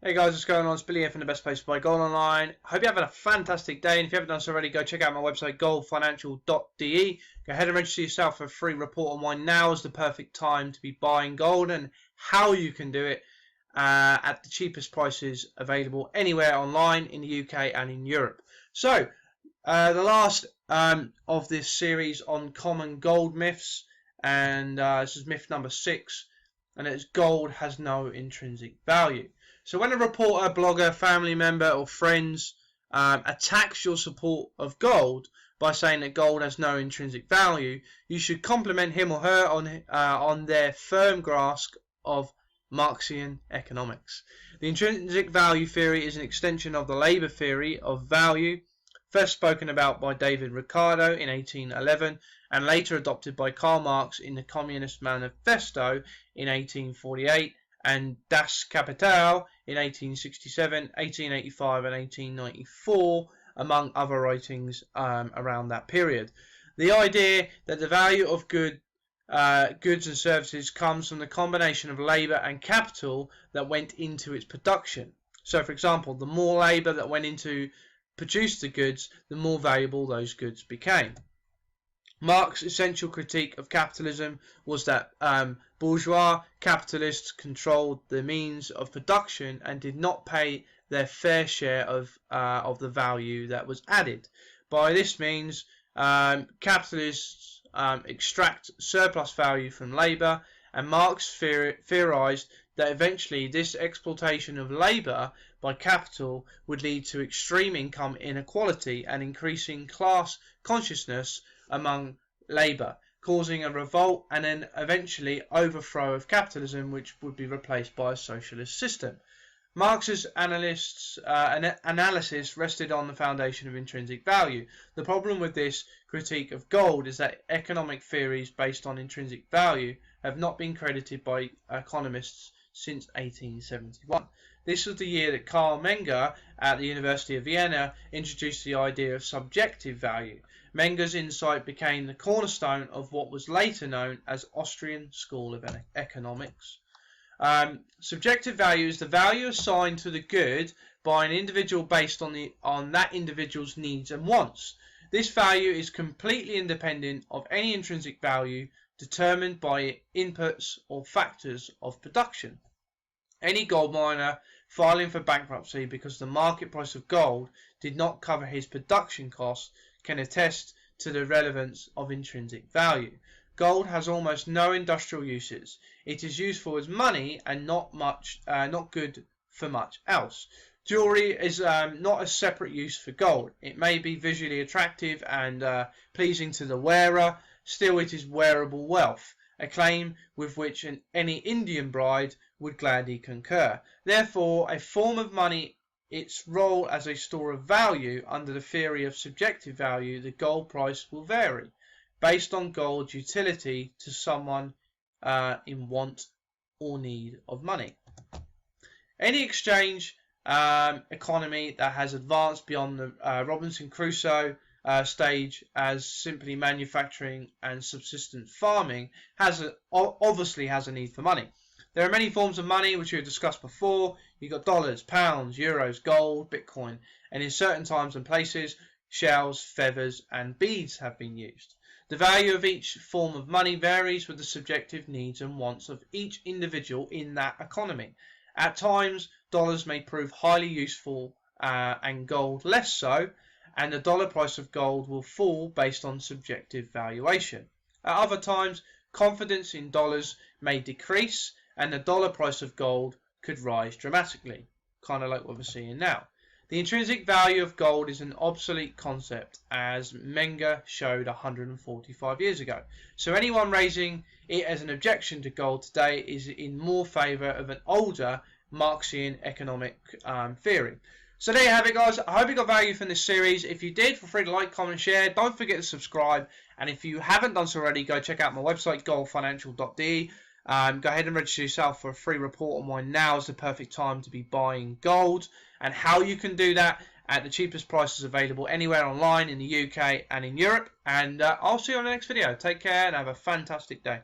Hey guys, what's going on? It's Billy here from the best place to buy gold online. Hope you're having a fantastic day, and if you haven't done so already, go check out my website goldfinancial.de. Go ahead and register yourself for a free report on why now is the perfect time to be buying gold and how you can do it at the cheapest prices available anywhere online in the UK and in Europe. So, the last of this series on common gold myths, and this is myth number 6, and it's gold has no intrinsic value. So when a reporter, blogger, family member or friends attacks your support of gold by saying that gold has no intrinsic value, you should compliment him or her on their firm grasp of Marxian economics. The intrinsic value theory is an extension of the labour theory of value, first spoken about by David Ricardo in 1811 and later adopted by Karl Marx in the Communist Manifesto in 1848 and Das Kapital in 1867, 1885 and 1894, among other writings around that period. The idea that the value of goods and services comes from the combination of labour and capital that went into its production. So, for example, the more labour that went into produce the goods, the more valuable those goods became. Marx's essential critique of capitalism was that bourgeois capitalists controlled the means of production and did not pay their fair share of the value that was added. By this means, capitalists extract surplus value from labour, and Marx theorized that eventually this exploitation of labour by capital would lead to extreme income inequality and increasing class consciousness among labour, causing a revolt and then eventually overthrow of capitalism, which would be replaced by a socialist system. Marx's analysis rested on the foundation of intrinsic value. The problem with this critique of gold is that economic theories based on intrinsic value have not been credited by economists since 1871. This was the year that Karl Menger at the University of Vienna introduced the idea of subjective value. Menger's insight became the cornerstone of what was later known as Austrian School of Economics. Subjective value is the value assigned to the good by an individual based on that individual's needs and wants. This value is completely independent of any intrinsic value determined by inputs or factors of production. Any gold miner filing for bankruptcy because the market price of gold did not cover his production costs can attest to the relevance of intrinsic value. Gold has almost no industrial uses. It is useful as money and not good for much else. Jewelry is not a separate use for gold. It may be visually attractive and pleasing to the wearer. Still, it is wearable wealth, a claim with which any Indian bride would gladly concur. Therefore, a form of money, its role as a store of value under the theory of subjective value, the gold price will vary based on gold's utility to someone in want or need of money. Any exchange economy that has advanced beyond the Robinson Crusoe stage as simply manufacturing and subsistence farming obviously has a need for money. There are many forms of money which we have discussed before. You've got dollars, pounds, euros, gold, Bitcoin, and in certain times and places, shells, feathers, and beads have been used. The value of each form of money varies with the subjective needs and wants of each individual in that economy. At times, dollars may prove highly useful and gold less so, and the dollar price of gold will fall based on subjective valuation. At other times, confidence in dollars may decrease and the dollar price of gold could rise dramatically, kind of like what we're seeing now. The intrinsic value of gold is an obsolete concept, as Menger showed 145 years ago. So anyone raising it as an objection to gold today is in more favour of an older Marxian economic theory. So there you have it, guys. I hope you got value from this series. If you did, feel free to like, comment, share. Don't forget to subscribe. And if you haven't done so already, go check out my website, goldfinancial.de. Go ahead and register yourself for a free report on why now is the perfect time to be buying gold and how you can do that at the cheapest prices available anywhere online in the UK and in Europe. And I'll see you on the next video. Take care and have a fantastic day.